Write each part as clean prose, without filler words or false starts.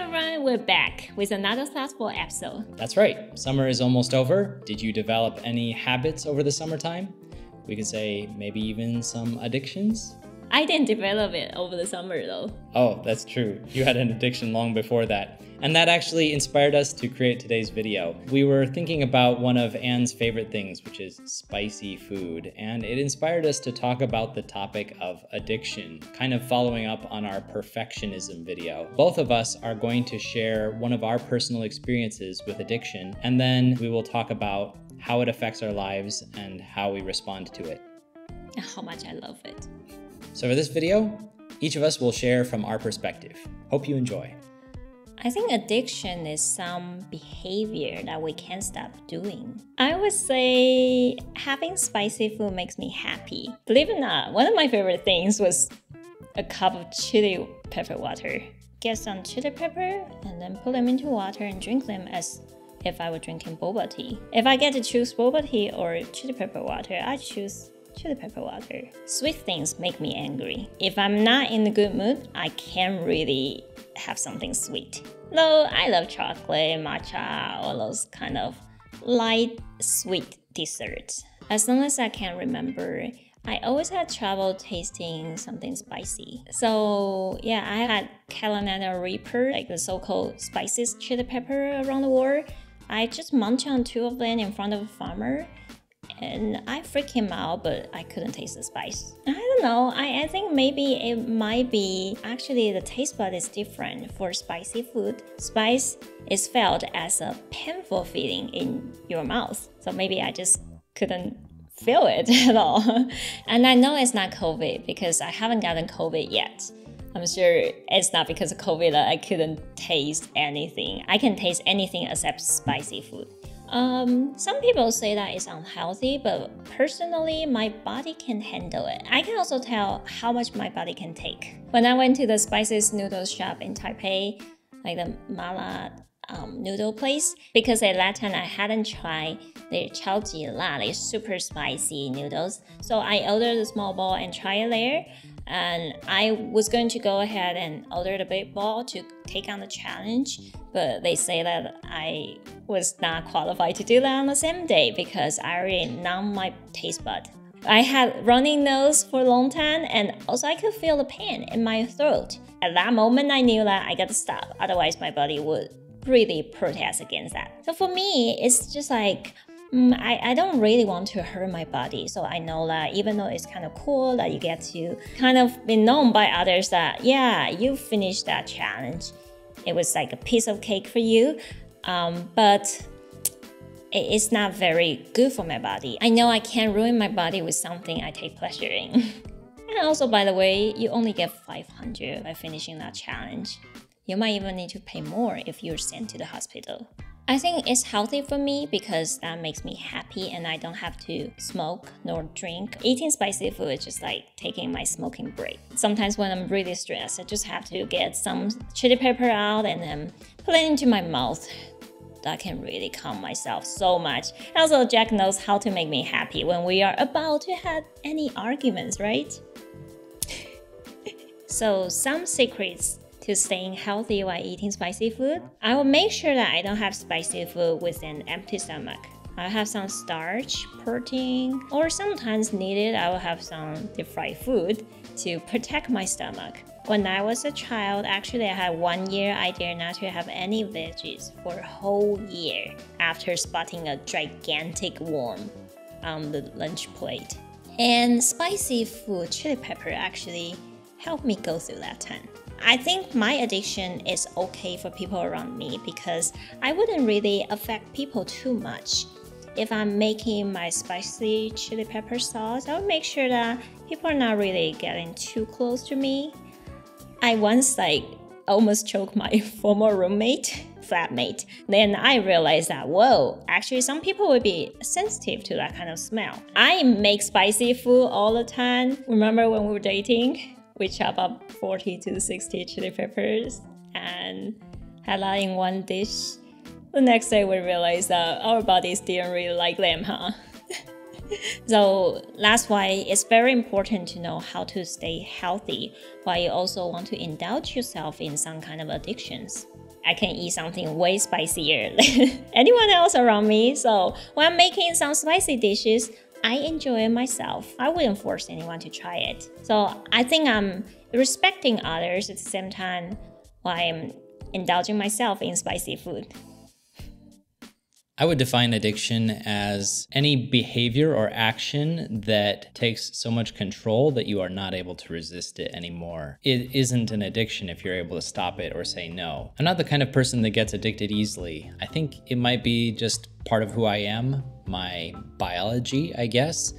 everyone, we're back with another thoughtful episode. That's right, summer is almost over. Did you develop any habits over the summertime? We could say maybe even some addictions? I didn't develop it over the summer though. Oh, that's true. You had an addiction long before that. And that actually inspired us to create today's video. We were thinking about one of Anne's favorite things, which is spicy food, and it inspired us to talk about the topic of addiction, kind of following up on our perfectionism video. Both of us are going to share one of our personal experiences with addiction, and then we will talk about how it affects our lives and how we respond to it. And how much I love it. So for this video, each of us will share from our perspective. Hope you enjoy. I think addiction is some behavior that we can't stop doing. I would say having spicy food makes me happy. Believe it or not, one of my favorite things was a cup of chili pepper water. Get some chili pepper and then put them into water and drink them as if I were drinking boba tea. If I get to choose boba tea or chili pepper water, I choose chili pepper water. Sweet things make me angry. If I'm not in a good mood, I can't really have something sweet. Though I love chocolate, matcha, all those kind of light, sweet desserts. As long as I can remember, I always had trouble tasting something spicy. So yeah, I had Carolina Reaper, like the so-called spiciest chili pepper around the world. I just munched on 2 of them in front of a farmer. And I freaked him out, but I couldn't taste the spice. I don't know, I think maybe it might be actually the taste bud is different for spicy food. Spice is felt as a painful feeling in your mouth. So maybe I just couldn't feel it at all. And I know it's not COVID because I haven't gotten COVID yet. I'm sure it's not because of COVID that I couldn't taste anything. I can taste anything except spicy food. Some people say that it's unhealthy, but personally, my body can handle it. I can also tell how much my body can take. When I went to the spiciest noodle shop in Taipei, like the mala noodle place, because at that time I hadn't tried the 超级辣, like super spicy noodles. So I ordered a small bowl and try it there. And I was going to go ahead and order the big bowl to take on the challenge, but they say that I was not qualified to do that on the same day because I already numbed my taste bud. I had running nose for a long time, and also I could feel the pain in my throat. At that moment, I knew that I got to stop, otherwise my body would really protest against that. So for me, it's just like, I don't really want to hurt my body, so I know that even though it's kind of cool that you get to kind of be known by others that, yeah, you finished that challenge. It was like a piece of cake for you, but it's not very good for my body. I know I can't ruin my body with something I take pleasure in. And also, by the way, you only get 500 by finishing that challenge. You might even need to pay more if you're sent to the hospital. I think it's healthy for me because that makes me happy and I don't have to smoke nor drink. Eating spicy food is just like taking my smoking break. Sometimes when I'm really stressed, I just have to get some chili pepper out and then put it into my mouth. That can really calm myself so much. Also, Jack knows how to make me happy when we are about to have any arguments, right? So some secrets to staying healthy while eating spicy food. I will make sure that I don't have spicy food with an empty stomach. I'll have some starch, protein, or sometimes needed, I will have some deep fried food to protect my stomach. When I was a child, actually I had 1 year I dared not to have any veggies for a whole year after spotting a gigantic worm on the lunch plate. And spicy food, chili pepper, actually helped me go through that time. I think my addiction is okay for people around me because I wouldn't really affect people too much. If I'm making my spicy chili pepper sauce, I would make sure that people are not really getting too close to me. I once almost choked my former flatmate. Then I realized that, whoa, actually some people would be sensitive to that kind of smell. I make spicy food all the time. Remember when we were dating? We chop up 40 to 60 chili peppers and had that in one dish. The next day we realized that our bodies didn't really like them, huh? So that's why it's very important to know how to stay healthy while you also want to indulge yourself in some kind of addictions. I can eat something way spicier than anyone else around me. So when I'm making some spicy dishes, I enjoy it myself. I wouldn't force anyone to try it. So I think I'm respecting others at the same time while I'm indulging myself in spicy food. I would define addiction as any behavior or action that takes so much control that you are not able to resist it anymore. It isn't an addiction if you're able to stop it or say no. I'm not the kind of person that gets addicted easily. I think it might be just part of who I am, my biology, I guess.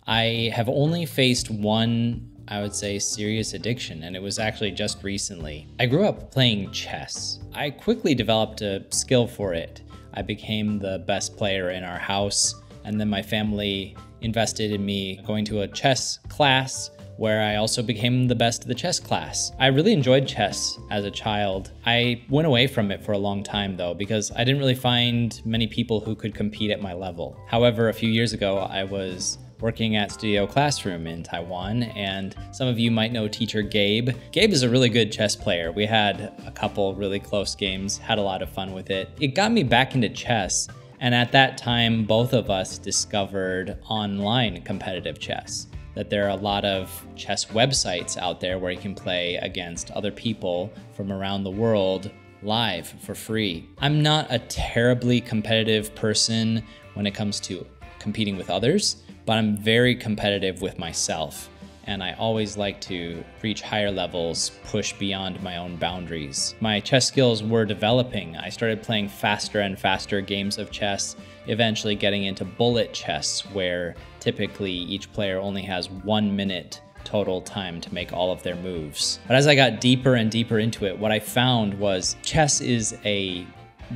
I have only faced one, I would say, serious addiction, and it was actually just recently. I grew up playing chess. I quickly developed a skill for it. I became the best player in our house, and then my family invested in me going to a chess class where I also became the best of the chess class. I really enjoyed chess as a child. I went away from it for a long time though, because I didn't really find many people who could compete at my level. However, a few years ago, I was working at Studio Classroom in Taiwan, and some of you might know teacher Gabe. Gabe is a really good chess player. We had a couple really close games, had a lot of fun with it. It got me back into chess, and at that time, both of us discovered online competitive chess, that there are a lot of chess websites out there where you can play against other people from around the world live for free. I'm not a terribly competitive person when it comes to competing with others, but I'm very competitive with myself, and I always like to reach higher levels, push beyond my own boundaries. My chess skills were developing. I started playing faster and faster games of chess, eventually getting into bullet chess, where typically each player only has 1 minute total time to make all of their moves. But as I got deeper and deeper into it, what I found was chess is a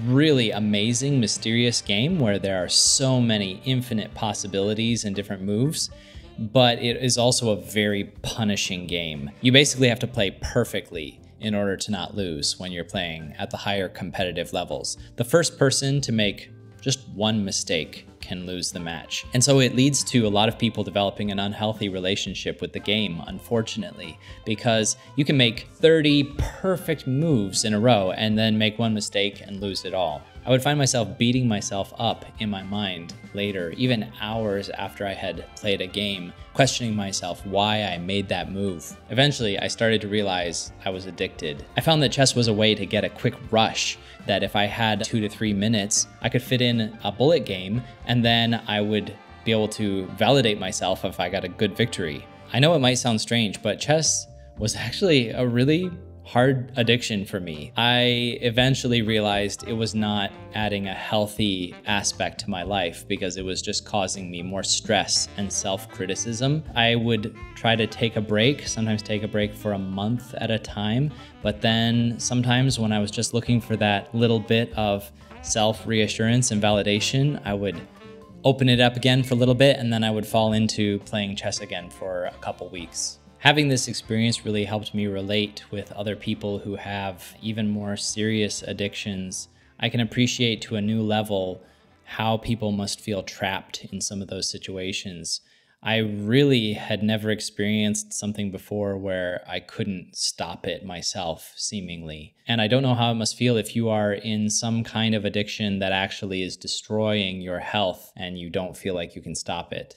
really amazing, mysterious game where there are so many infinite possibilities and different moves, but it is also a very punishing game. You basically have to play perfectly in order to not lose when you're playing at the higher competitive levels. The first person to make just one mistake can lose the match. And so it leads to a lot of people developing an unhealthy relationship with the game, unfortunately, because you can make 30 perfect moves in a row and then make one mistake and lose it all. I would find myself beating myself up in my mind later, even hours after I had played a game, questioning myself why I made that move. Eventually, I started to realize I was addicted. I found that chess was a way to get a quick rush, that if I had 2 to 3 minutes, I could fit in a bullet game, and then I would be able to validate myself if I got a good victory. I know it might sound strange, but chess was actually a really hard addiction for me. I eventually realized it was not adding a healthy aspect to my life because it was just causing me more stress and self-criticism. I would try to take a break, sometimes take a break for a month at a time, but then sometimes when I was just looking for that little bit of self-reassurance and validation, I would open it up again for a little bit, and then I would fall into playing chess again for a couple weeks. Having this experience really helped me relate with other people who have even more serious addictions. I can appreciate to a new level how people must feel trapped in some of those situations. I really had never experienced something before where I couldn't stop it myself, seemingly. And I don't know how it must feel if you are in some kind of addiction that actually is destroying your health and you don't feel like you can stop it.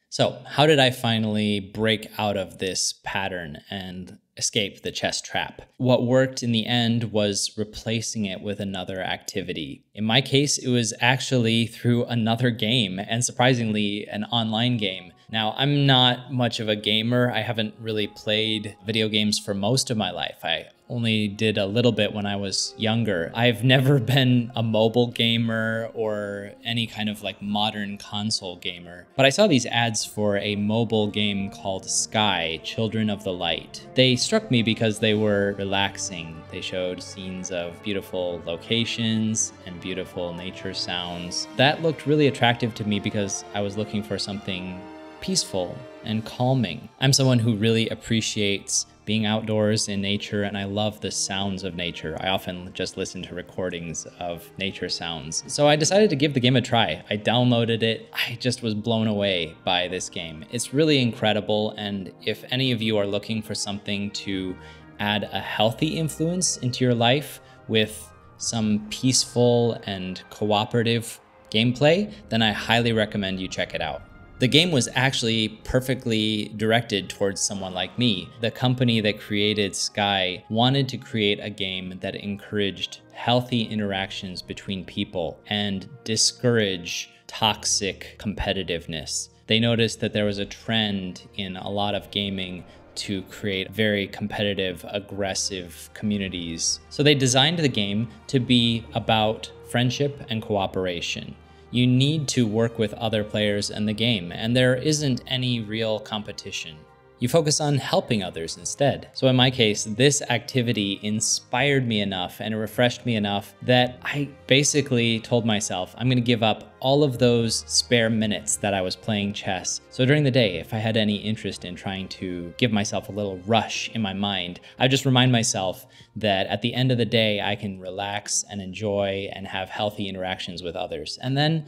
So, how did I finally break out of this pattern and escape the chess trap? What worked in the end was replacing it with another activity. In my case, it was actually through another game, and surprisingly, an online game. Now, I'm not much of a gamer. I haven't really played video games for most of my life. I only did a little bit when I was younger. I've never been a mobile gamer or any kind of like modern console gamer. But I saw these ads for a mobile game called Sky, Children of the Light. They struck me because they were relaxing. They showed scenes of beautiful locations and beautiful nature sounds. That looked really attractive to me because I was looking for something peaceful and calming. I'm someone who really appreciates being outdoors in nature, and I love the sounds of nature. I often just listen to recordings of nature sounds. So I decided to give the game a try. I downloaded it. I just was blown away by this game. It's really incredible, and if any of you are looking for something to add a healthy influence into your life with some peaceful and cooperative gameplay, then I highly recommend you check it out. The game was actually perfectly directed towards someone like me. The company that created Sky wanted to create a game that encouraged healthy interactions between people and discourage toxic competitiveness. They noticed that there was a trend in a lot of gaming to create very competitive, aggressive communities. So they designed the game to be about friendship and cooperation. You need to work with other players in the game, and there isn't any real competition. You focus on helping others instead. So in my case, this activity inspired me enough and it refreshed me enough that I basically told myself I'm going to give up all of those spare minutes that I was playing chess. So during the day, if I had any interest in trying to give myself a little rush in my mind, I just remind myself that at the end of the day, I can relax and enjoy and have healthy interactions with others. And then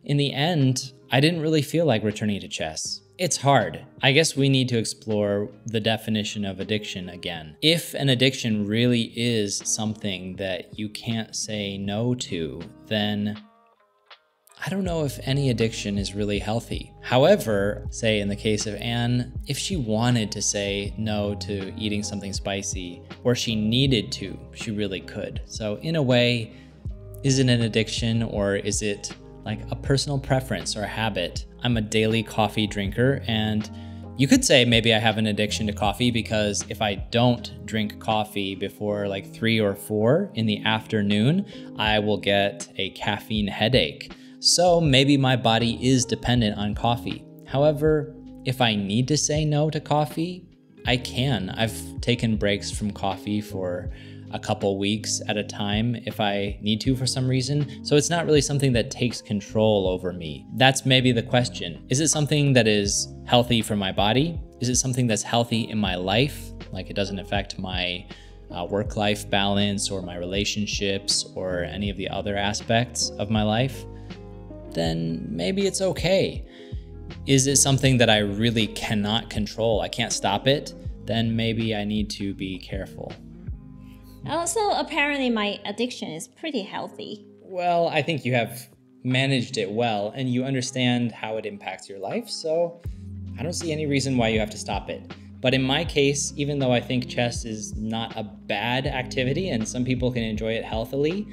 in the end, I didn't really feel like returning to chess. It's hard. I guess we need to explore the definition of addiction again. If an addiction really is something that you can't say no to, then I don't know if any addiction is really healthy. However, say in the case of Anne, if she wanted to say no to eating something spicy, or she needed to, she really could. So in a way, is it an addiction or is it like a personal preference or a habit? I'm a daily coffee drinker, and you could say maybe I have an addiction to coffee because if I don't drink coffee before like 3 or 4 in the afternoon, I will get a caffeine headache. So maybe my body is dependent on coffee. However, if I need to say no to coffee, I can. I've taken breaks from coffee for a couple weeks at a time if I need to for some reason. So it's not really something that takes control over me. That's maybe the question. Is it something that is healthy for my body? Is it something that's healthy in my life? Like it doesn't affect my work-life balance or my relationships or any of the other aspects of my life? Then maybe it's okay. Is it something that I really cannot control? I can't stop it? Then maybe I need to be careful. Also, apparently my addiction is pretty healthy. Well, I think you have managed it well and you understand how it impacts your life, so I don't see any reason why you have to stop it. But in my case, even though I think chess is not a bad activity and some people can enjoy it healthily,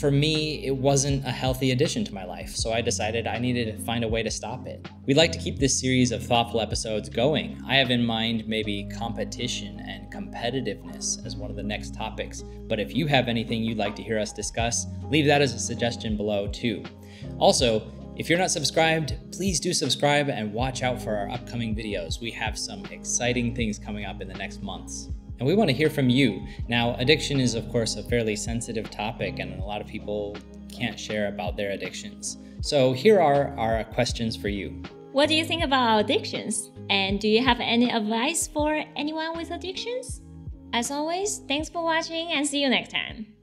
for me, it wasn't a healthy addition to my life, so I decided I needed to find a way to stop it. We'd like to keep this series of thoughtful episodes going. I have in mind maybe competition and competitiveness as one of the next topics, but if you have anything you'd like to hear us discuss, leave that as a suggestion below too. Also, if you're not subscribed, please do subscribe and watch out for our upcoming videos. We have some exciting things coming up in the next months. And we want to hear from you. Now, addiction is of course a fairly sensitive topic and a lot of people can't share about their addictions. So here are our questions for you. What do you think about addictions? And do you have any advice for anyone with addictions? As always, thanks for watching and see you next time.